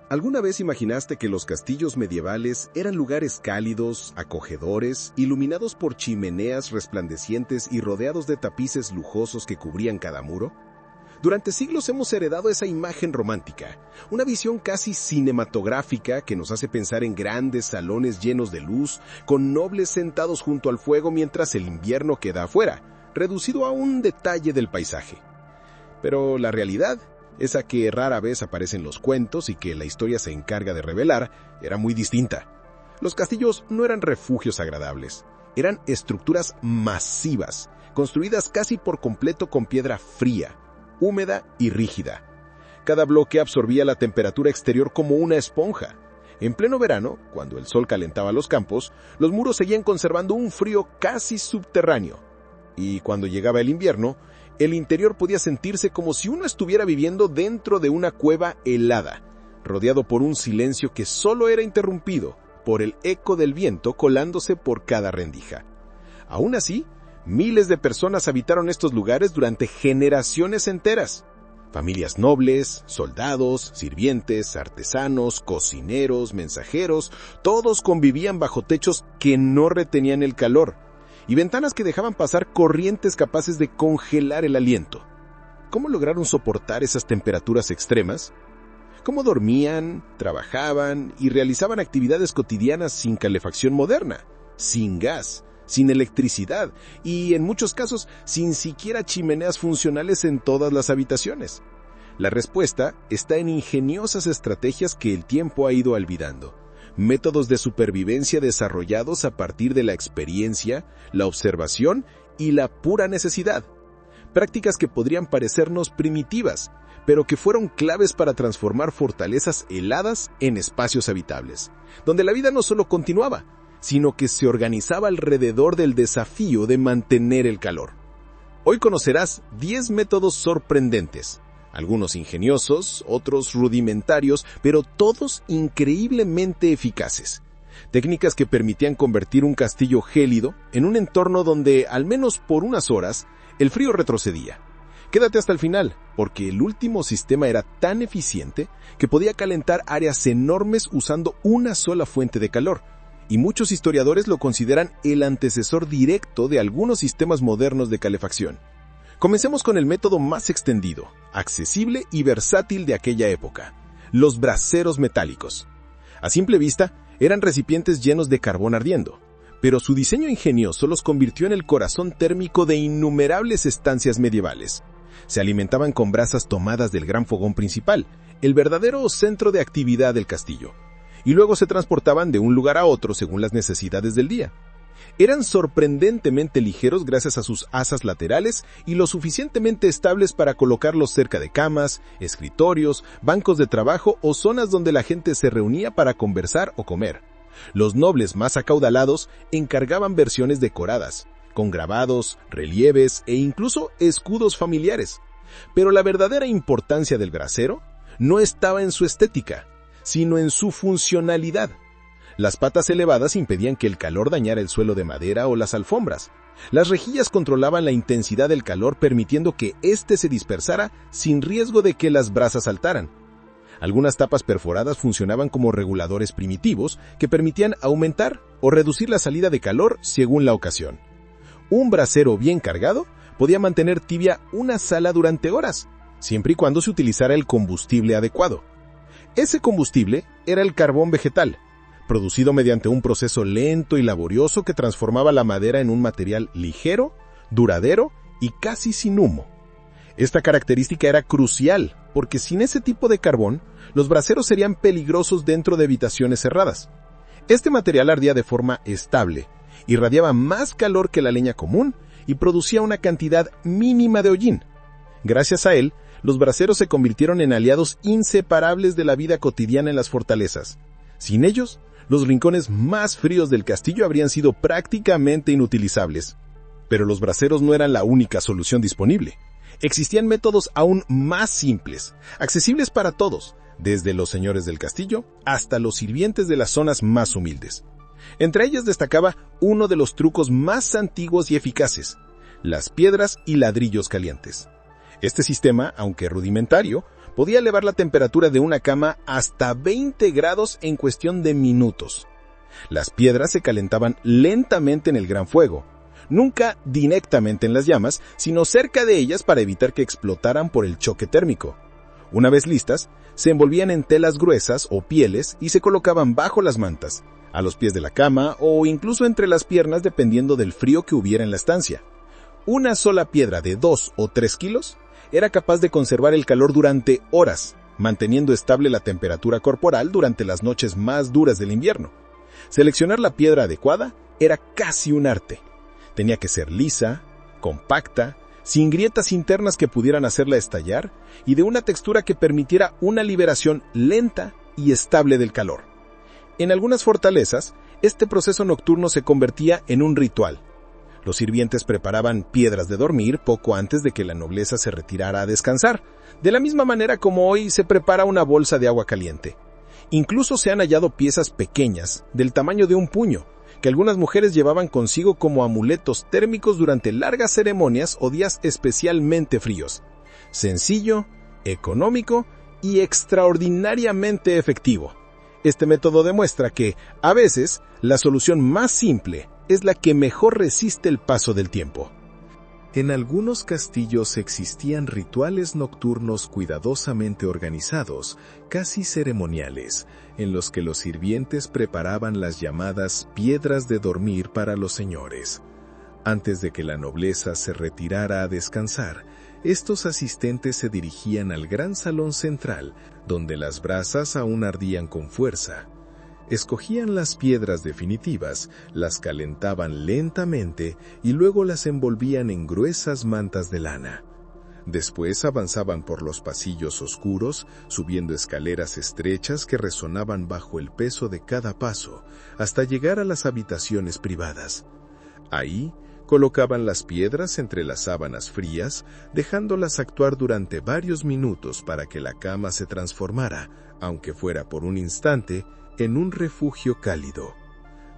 ¿Alguna vez imaginaste que los castillos medievales eran lugares cálidos, acogedores, iluminados por chimeneas resplandecientes y rodeados de tapices lujosos que cubrían cada muro? Durante siglos hemos heredado esa imagen romántica, una visión casi cinematográfica que nos hace pensar en grandes salones llenos de luz, con nobles sentados junto al fuego mientras el invierno queda afuera, reducido a un detalle del paisaje. Pero la realidad, esa que rara vez aparece en los cuentos y que la historia se encarga de revelar, era muy distinta. Los castillos no eran refugios agradables, eran estructuras masivas, construidas casi por completo con piedra fría, húmeda y rígida. Cada bloque absorbía la temperatura exterior como una esponja. En pleno verano, cuando el sol calentaba los campos, los muros seguían conservando un frío casi subterráneo. Y cuando llegaba el invierno, el interior podía sentirse como si uno estuviera viviendo dentro de una cueva helada, rodeado por un silencio que solo era interrumpido por el eco del viento colándose por cada rendija. Aún así, miles de personas habitaron estos lugares durante generaciones enteras. Familias nobles, soldados, sirvientes, artesanos, cocineros, mensajeros, todos convivían bajo techos que no retenían el calor y ventanas que dejaban pasar corrientes capaces de congelar el aliento. ¿Cómo lograron soportar esas temperaturas extremas? ¿Cómo dormían, trabajaban y realizaban actividades cotidianas sin calefacción moderna, sin gas, sin electricidad y, en muchos casos, sin siquiera chimeneas funcionales en todas las habitaciones? La respuesta está en ingeniosas estrategias que el tiempo ha ido olvidando. Métodos de supervivencia desarrollados a partir de la experiencia, la observación y la pura necesidad. Prácticas que podrían parecernos primitivas, pero que fueron claves para transformar fortalezas heladas en espacios habitables, donde la vida no solo continuaba, sino que se organizaba alrededor del desafío de mantener el calor. Hoy conocerás 10 métodos sorprendentes, algunos ingeniosos, otros rudimentarios, pero todos increíblemente eficaces. Técnicas que permitían convertir un castillo gélido en un entorno donde, al menos por unas horas, el frío retrocedía. Quédate hasta el final, porque el último sistema era tan eficiente que podía calentar áreas enormes usando una sola fuente de calor, y muchos historiadores lo consideran el antecesor directo de algunos sistemas modernos de calefacción. Comencemos con el método más extendido, accesible y versátil de aquella época: los braseros metálicos. A simple vista, eran recipientes llenos de carbón ardiendo, pero su diseño ingenioso los convirtió en el corazón térmico de innumerables estancias medievales. Se alimentaban con brasas tomadas del gran fogón principal, el verdadero centro de actividad del castillo, y luego se transportaban de un lugar a otro según las necesidades del día. Eran sorprendentemente ligeros gracias a sus asas laterales y lo suficientemente estables para colocarlos cerca de camas, escritorios, bancos de trabajo o zonas donde la gente se reunía para conversar o comer. Los nobles más acaudalados encargaban versiones decoradas, con grabados, relieves e incluso escudos familiares. Pero la verdadera importancia del brasero no estaba en su estética, sino en su funcionalidad. Las patas elevadas impedían que el calor dañara el suelo de madera o las alfombras. Las rejillas controlaban la intensidad del calor, permitiendo que éste se dispersara sin riesgo de que las brasas saltaran. Algunas tapas perforadas funcionaban como reguladores primitivos que permitían aumentar o reducir la salida de calor según la ocasión. Un brasero bien cargado podía mantener tibia una sala durante horas, siempre y cuando se utilizara el combustible adecuado. Ese combustible era el carbón vegetal, producido mediante un proceso lento y laborioso que transformaba la madera en un material ligero, duradero y casi sin humo. Esta característica era crucial, porque sin ese tipo de carbón, los braseros serían peligrosos dentro de habitaciones cerradas. Este material ardía de forma estable, irradiaba más calor que la leña común y producía una cantidad mínima de hollín. Gracias a él, los braseros se convirtieron en aliados inseparables de la vida cotidiana en las fortalezas. Sin ellos, los rincones más fríos del castillo habrían sido prácticamente inutilizables. Pero los braseros no eran la única solución disponible. Existían métodos aún más simples, accesibles para todos, desde los señores del castillo hasta los sirvientes de las zonas más humildes. Entre ellas destacaba uno de los trucos más antiguos y eficaces: las piedras y ladrillos calientes. Este sistema, aunque rudimentario, podía elevar la temperatura de una cama hasta 20 grados en cuestión de minutos. Las piedras se calentaban lentamente en el gran fuego, nunca directamente en las llamas, sino cerca de ellas para evitar que explotaran por el choque térmico. Una vez listas, se envolvían en telas gruesas o pieles y se colocaban bajo las mantas, a los pies de la cama o incluso entre las piernas dependiendo del frío que hubiera en la estancia. Una sola piedra de 2 o 3 kilos era capaz de conservar el calor durante horas, manteniendo estable la temperatura corporal durante las noches más duras del invierno. Seleccionar la piedra adecuada era casi un arte. Tenía que ser lisa, compacta, sin grietas internas que pudieran hacerla estallar y de una textura que permitiera una liberación lenta y estable del calor. En algunas fortalezas, este proceso nocturno se convertía en un ritual. Los sirvientes preparaban piedras de dormir poco antes de que la nobleza se retirara a descansar, de la misma manera como hoy se prepara una bolsa de agua caliente. Incluso se han hallado piezas pequeñas, del tamaño de un puño, que algunas mujeres llevaban consigo como amuletos térmicos durante largas ceremonias o días especialmente fríos. Sencillo, económico y extraordinariamente efectivo. Este método demuestra que, a veces, la solución más simple es la que mejor resiste el paso del tiempo. En algunos castillos existían rituales nocturnos cuidadosamente organizados, casi ceremoniales, en los que los sirvientes preparaban las llamadas piedras de dormir para los señores. Antes de que la nobleza se retirara a descansar, estos asistentes se dirigían al gran salón central, donde las brasas aún ardían con fuerza. Escogían las piedras definitivas, las calentaban lentamente y luego las envolvían en gruesas mantas de lana. Después avanzaban por los pasillos oscuros, subiendo escaleras estrechas que resonaban bajo el peso de cada paso, hasta llegar a las habitaciones privadas. Ahí, colocaban las piedras entre las sábanas frías, dejándolas actuar durante varios minutos para que la cama se transformara, aunque fuera por un instante, en un refugio cálido.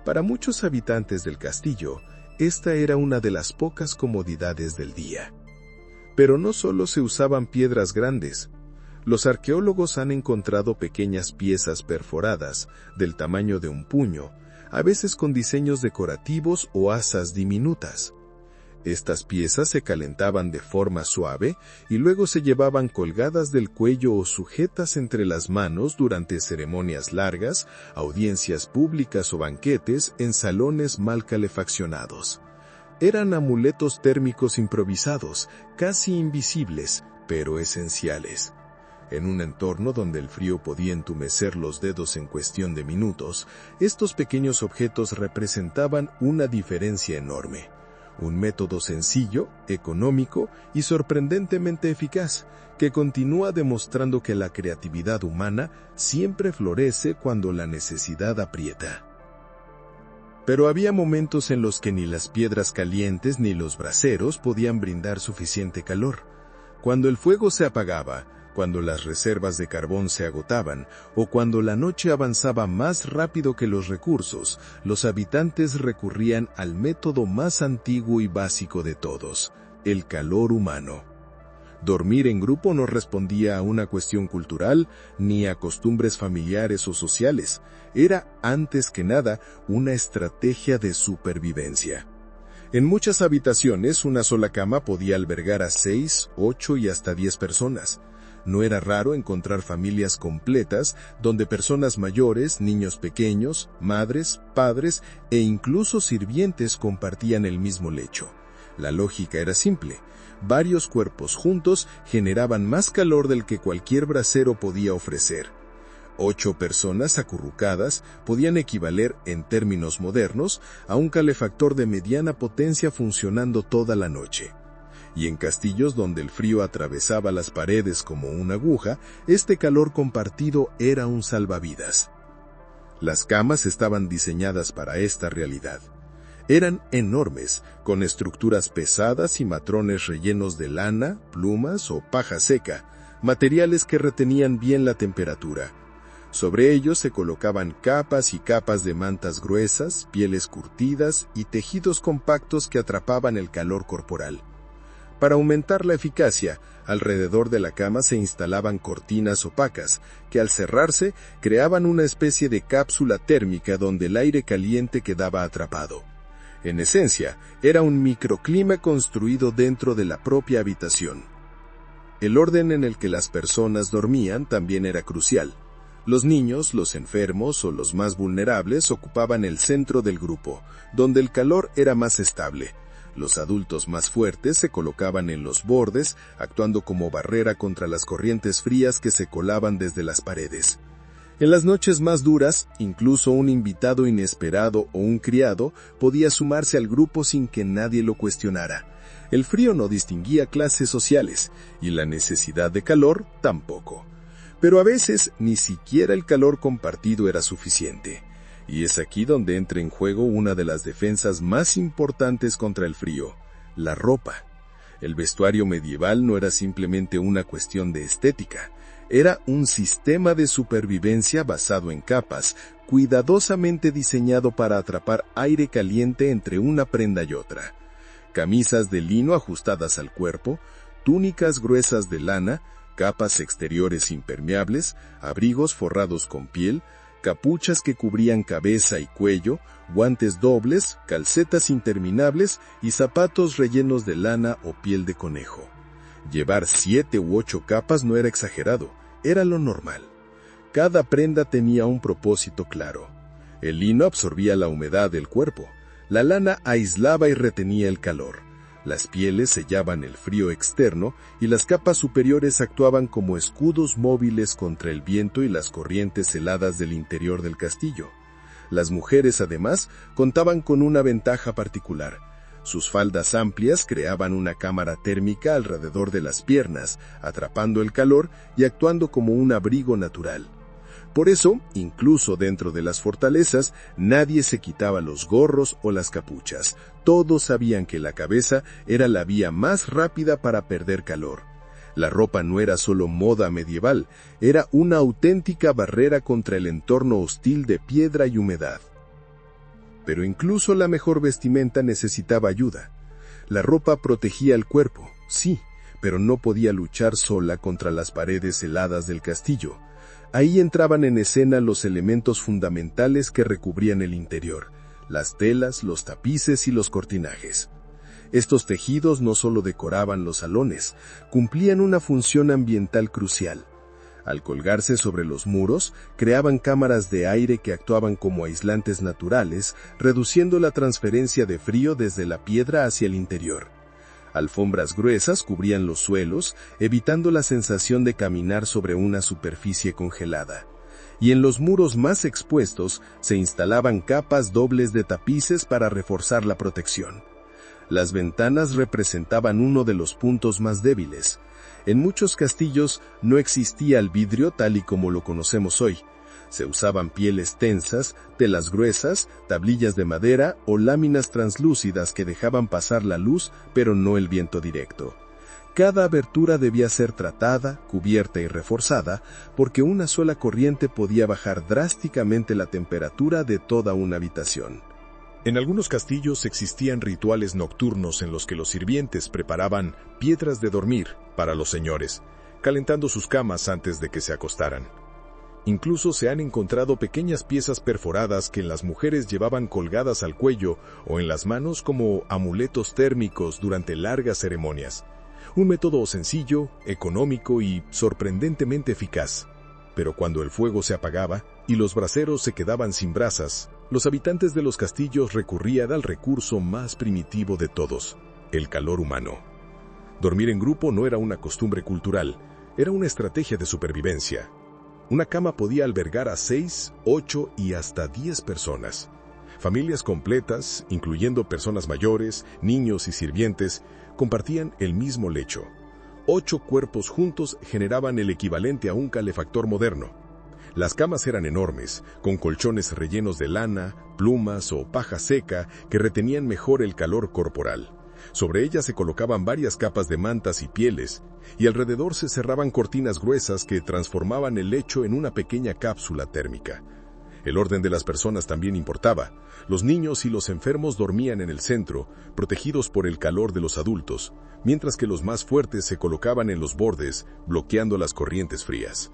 Para muchos habitantes del castillo, esta era una de las pocas comodidades del día. Pero no solo se usaban piedras grandes. Los arqueólogos han encontrado pequeñas piezas perforadas, del tamaño de un puño, a veces con diseños decorativos o asas diminutas. Estas piezas se calentaban de forma suave y luego se llevaban colgadas del cuello o sujetas entre las manos durante ceremonias largas, audiencias públicas o banquetes en salones mal calefaccionados. Eran amuletos térmicos improvisados, casi invisibles, pero esenciales. En un entorno donde el frío podía entumecer los dedos en cuestión de minutos, estos pequeños objetos representaban una diferencia enorme. Un método sencillo, económico y sorprendentemente eficaz, que continúa demostrando que la creatividad humana siempre florece cuando la necesidad aprieta. Pero había momentos en los que ni las piedras calientes ni los braseros podían brindar suficiente calor. Cuando el fuego se apagaba, cuando las reservas de carbón se agotaban o cuando la noche avanzaba más rápido que los recursos, los habitantes recurrían al método más antiguo y básico de todos, el calor humano. Dormir en grupo no respondía a una cuestión cultural ni a costumbres familiares o sociales. Era, antes que nada, una estrategia de supervivencia. En muchas habitaciones, una sola cama podía albergar a 6, 8 y hasta 10 personas. No era raro encontrar familias completas donde personas mayores, niños pequeños, madres, padres e incluso sirvientes compartían el mismo lecho. La lógica era simple. Varios cuerpos juntos generaban más calor del que cualquier brasero podía ofrecer. 8 personas acurrucadas podían equivaler, en términos modernos, a un calefactor de mediana potencia funcionando toda la noche. Y en castillos donde el frío atravesaba las paredes como una aguja, este calor compartido era un salvavidas. Las camas estaban diseñadas para esta realidad. Eran enormes, con estructuras pesadas y matrones rellenos de lana, plumas o paja seca, materiales que retenían bien la temperatura. Sobre ellos se colocaban capas y capas de mantas gruesas, pieles curtidas y tejidos compactos que atrapaban el calor corporal. Para aumentar la eficacia, alrededor de la cama se instalaban cortinas opacas, que al cerrarse creaban una especie de cápsula térmica donde el aire caliente quedaba atrapado. En esencia, era un microclima construido dentro de la propia habitación. El orden en el que las personas dormían también era crucial. Los niños, los enfermos o los más vulnerables ocupaban el centro del grupo, donde el calor era más estable. Los adultos más fuertes se colocaban en los bordes, actuando como barrera contra las corrientes frías que se colaban desde las paredes. En las noches más duras, incluso un invitado inesperado o un criado podía sumarse al grupo sin que nadie lo cuestionara. El frío no distinguía clases sociales, y la necesidad de calor tampoco. Pero a veces ni siquiera el calor compartido era suficiente. Y es aquí donde entra en juego una de las defensas más importantes contra el frío: la ropa. El vestuario medieval no era simplemente una cuestión de estética, era un sistema de supervivencia basado en capas, cuidadosamente diseñado para atrapar aire caliente entre una prenda y otra. Camisas de lino ajustadas al cuerpo, túnicas gruesas de lana, capas exteriores impermeables, abrigos forrados con piel, capuchas que cubrían cabeza y cuello, guantes dobles, calcetas interminables y zapatos rellenos de lana o piel de conejo. Llevar 7 u 8 capas no era exagerado, era lo normal. Cada prenda tenía un propósito claro. El lino absorbía la humedad del cuerpo, la lana aislaba y retenía el calor. Las pieles sellaban el frío externo y las capas superiores actuaban como escudos móviles contra el viento y las corrientes heladas del interior del castillo. Las mujeres, además, contaban con una ventaja particular. Sus faldas amplias creaban una cámara térmica alrededor de las piernas, atrapando el calor y actuando como un abrigo natural. Por eso, incluso dentro de las fortalezas, nadie se quitaba los gorros o las capuchas. Todos sabían que la cabeza era la vía más rápida para perder calor. La ropa no era solo moda medieval, era una auténtica barrera contra el entorno hostil de piedra y humedad. Pero incluso la mejor vestimenta necesitaba ayuda. La ropa protegía el cuerpo, sí, pero no podía luchar sola contra las paredes heladas del castillo. Ahí entraban en escena los elementos fundamentales que recubrían el interior: las telas, los tapices y los cortinajes. Estos tejidos no solo decoraban los salones, cumplían una función ambiental crucial. Al colgarse sobre los muros, creaban cámaras de aire que actuaban como aislantes naturales, reduciendo la transferencia de frío desde la piedra hacia el interior. Alfombras gruesas cubrían los suelos, evitando la sensación de caminar sobre una superficie congelada. Y en los muros más expuestos se instalaban capas dobles de tapices para reforzar la protección. Las ventanas representaban uno de los puntos más débiles. En muchos castillos no existía el vidrio tal y como lo conocemos hoy. Se usaban pieles tensas, telas gruesas, tablillas de madera o láminas translúcidas que dejaban pasar la luz, pero no el viento directo. Cada abertura debía ser tratada, cubierta y reforzada, porque una sola corriente podía bajar drásticamente la temperatura de toda una habitación. En algunos castillos existían rituales nocturnos en los que los sirvientes preparaban piedras de dormir para los señores, calentando sus camas antes de que se acostaran. Incluso se han encontrado pequeñas piezas perforadas que las mujeres llevaban colgadas al cuello o en las manos como amuletos térmicos durante largas ceremonias. Un método sencillo, económico y sorprendentemente eficaz. Pero cuando el fuego se apagaba y los braseros se quedaban sin brasas, los habitantes de los castillos recurrían al recurso más primitivo de todos: el calor humano. Dormir en grupo no era una costumbre cultural, era una estrategia de supervivencia. Una cama podía albergar a 6, 8 y hasta 10 personas. Familias completas, incluyendo personas mayores, niños y sirvientes, compartían el mismo lecho. 8 cuerpos juntos generaban el equivalente a un calefactor moderno. Las camas eran enormes, con colchones rellenos de lana, plumas o paja seca que retenían mejor el calor corporal. Sobre ellas se colocaban varias capas de mantas y pieles, y alrededor se cerraban cortinas gruesas que transformaban el lecho en una pequeña cápsula térmica. El orden de las personas también importaba. Los niños y los enfermos dormían en el centro, protegidos por el calor de los adultos, mientras que los más fuertes se colocaban en los bordes, bloqueando las corrientes frías.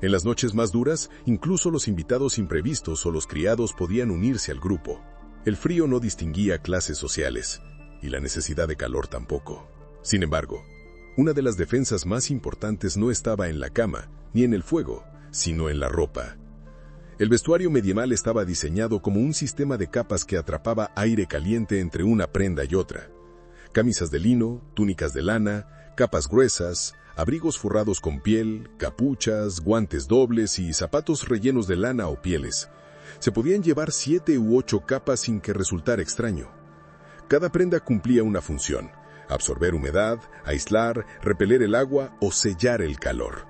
En las noches más duras, incluso los invitados imprevistos o los criados podían unirse al grupo. El frío no distinguía clases sociales, y la necesidad de calor tampoco. Sin embargo, una de las defensas más importantes no estaba en la cama, ni en el fuego, sino en la ropa. El vestuario medieval estaba diseñado como un sistema de capas que atrapaba aire caliente entre una prenda y otra. Camisas de lino, túnicas de lana, capas gruesas, abrigos forrados con piel, capuchas, guantes dobles y zapatos rellenos de lana o pieles. Se podían llevar 7 u 8 capas sin que resultara extraño. Cada prenda cumplía una función: absorber humedad, aislar, repeler el agua o sellar el calor.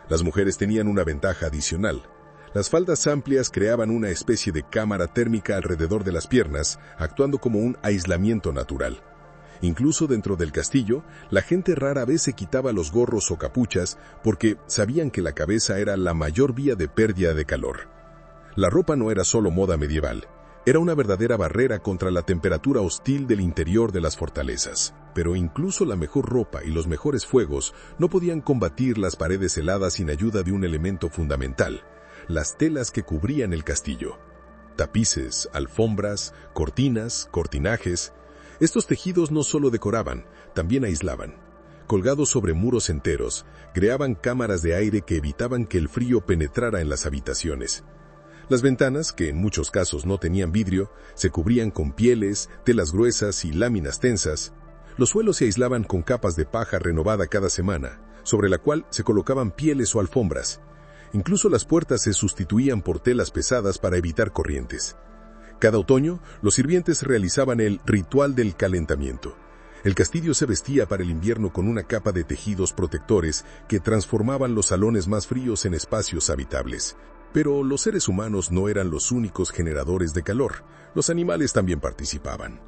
Las mujeres tenían una ventaja adicional. Las faldas amplias creaban una especie de cámara térmica alrededor de las piernas, actuando como un aislamiento natural. Incluso dentro del castillo, la gente rara vez se quitaba los gorros o capuchas porque sabían que la cabeza era la mayor vía de pérdida de calor. La ropa no era solo moda medieval, era una verdadera barrera contra la temperatura hostil del interior de las fortalezas. Pero incluso la mejor ropa y los mejores fuegos no podían combatir las paredes heladas sin ayuda de un elemento fundamental: las telas que cubrían el castillo. Tapices, alfombras, cortinas, cortinajes. Estos tejidos no solo decoraban, también aislaban. Colgados sobre muros enteros, creaban cámaras de aire que evitaban que el frío penetrara en las habitaciones. Las ventanas, que en muchos casos no tenían vidrio, se cubrían con pieles, telas gruesas y láminas tensas. Los suelos se aislaban con capas de paja renovada cada semana, sobre la cual se colocaban pieles o alfombras. Incluso las puertas se sustituían por telas pesadas para evitar corrientes. Cada otoño, los sirvientes realizaban el ritual del calentamiento. El castillo se vestía para el invierno con una capa de tejidos protectores que transformaban los salones más fríos en espacios habitables. Pero los seres humanos no eran los únicos generadores de calor. Los animales también participaban.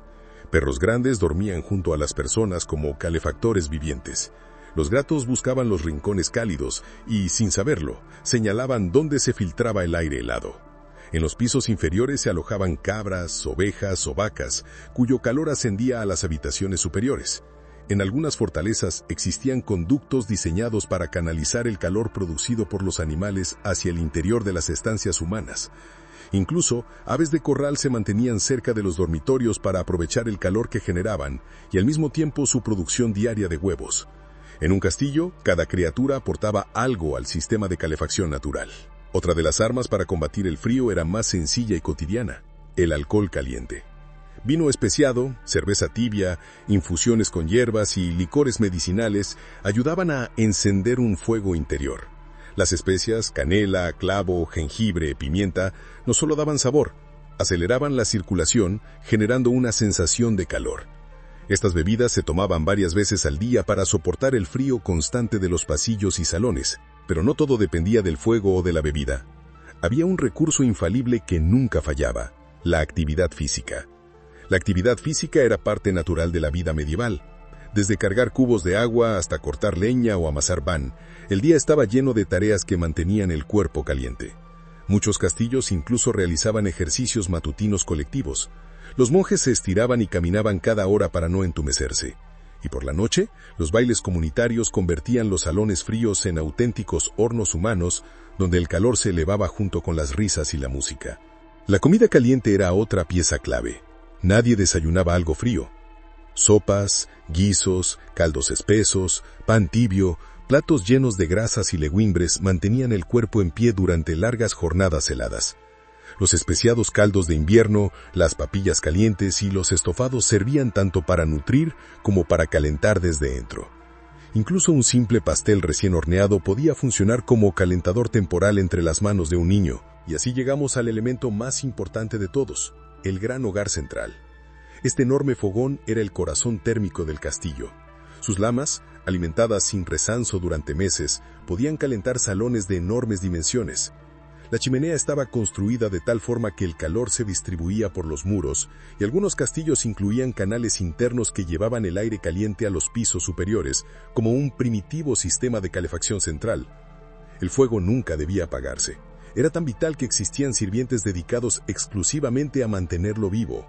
Perros grandes dormían junto a las personas como calefactores vivientes. Los gatos buscaban los rincones cálidos y, sin saberlo, señalaban dónde se filtraba el aire helado. En los pisos inferiores se alojaban cabras, ovejas o vacas, cuyo calor ascendía a las habitaciones superiores. En algunas fortalezas existían conductos diseñados para canalizar el calor producido por los animales hacia el interior de las estancias humanas. Incluso, aves de corral se mantenían cerca de los dormitorios para aprovechar el calor que generaban y al mismo tiempo su producción diaria de huevos. En un castillo, cada criatura aportaba algo al sistema de calefacción natural. Otra de las armas para combatir el frío era más sencilla y cotidiana: el alcohol caliente. Vino especiado, cerveza tibia, infusiones con hierbas y licores medicinales ayudaban a encender un fuego interior. Las especias, canela, clavo, jengibre, pimienta, no solo daban sabor, aceleraban la circulación, generando una sensación de calor. Estas bebidas se tomaban varias veces al día para soportar el frío constante de los pasillos y salones, pero no todo dependía del fuego o de la bebida. Había un recurso infalible que nunca fallaba: la actividad física. La actividad física era parte natural de la vida medieval. Desde cargar cubos de agua hasta cortar leña o amasar pan, el día estaba lleno de tareas que mantenían el cuerpo caliente. Muchos castillos incluso realizaban ejercicios matutinos colectivos. Los monjes se estiraban y caminaban cada hora para no entumecerse. Y por la noche, los bailes comunitarios convertían los salones fríos en auténticos hornos humanos, donde el calor se elevaba junto con las risas y la música. La comida caliente era otra pieza clave. Nadie desayunaba algo frío. Sopas, guisos, caldos espesos, pan tibio, platos llenos de grasas y legumbres mantenían el cuerpo en pie durante largas jornadas heladas. Los especiados caldos de invierno, las papillas calientes y los estofados servían tanto para nutrir como para calentar desde dentro. Incluso un simple pastel recién horneado podía funcionar como calentador temporal entre las manos de un niño. Y así llegamos al elemento más importante de todos: el gran hogar central. Este enorme fogón era el corazón térmico del castillo. Sus lamas, alimentadas sin resanso durante meses, podían calentar salones de enormes dimensiones. La chimenea estaba construida de tal forma que el calor se distribuía por los muros, y algunos castillos incluían canales internos que llevaban el aire caliente a los pisos superiores, como un primitivo sistema de calefacción central. El fuego nunca debía apagarse. Era tan vital que existían sirvientes dedicados exclusivamente a mantenerlo vivo.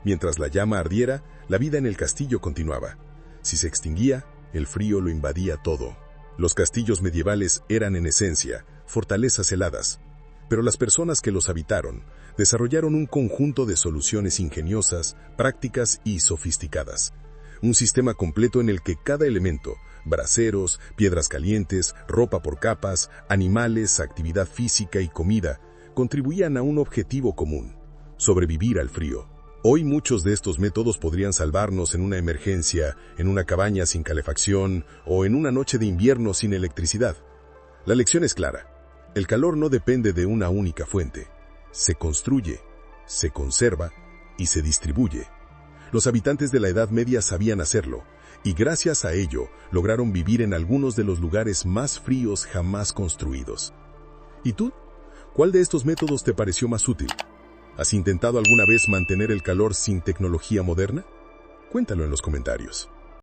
Mientras la llama ardiera, la vida en el castillo continuaba. Si se extinguía, el frío lo invadía todo. Los castillos medievales eran en esencia fortalezas heladas, pero las personas que los habitaron desarrollaron un conjunto de soluciones ingeniosas, prácticas y sofisticadas. Un sistema completo en el que cada elemento, braseros, piedras calientes, ropa por capas, animales, actividad física y comida, contribuían a un objetivo común: sobrevivir al frío. Hoy muchos de estos métodos podrían salvarnos en una emergencia, en una cabaña sin calefacción o en una noche de invierno sin electricidad. La lección es clara: el calor no depende de una única fuente. Se construye, se conserva y se distribuye. Los habitantes de la Edad Media sabían hacerlo, y gracias a ello lograron vivir en algunos de los lugares más fríos jamás construidos. ¿Y tú? ¿Cuál de estos métodos te pareció más útil? ¿Has intentado alguna vez mantener el calor sin tecnología moderna? Cuéntalo en los comentarios.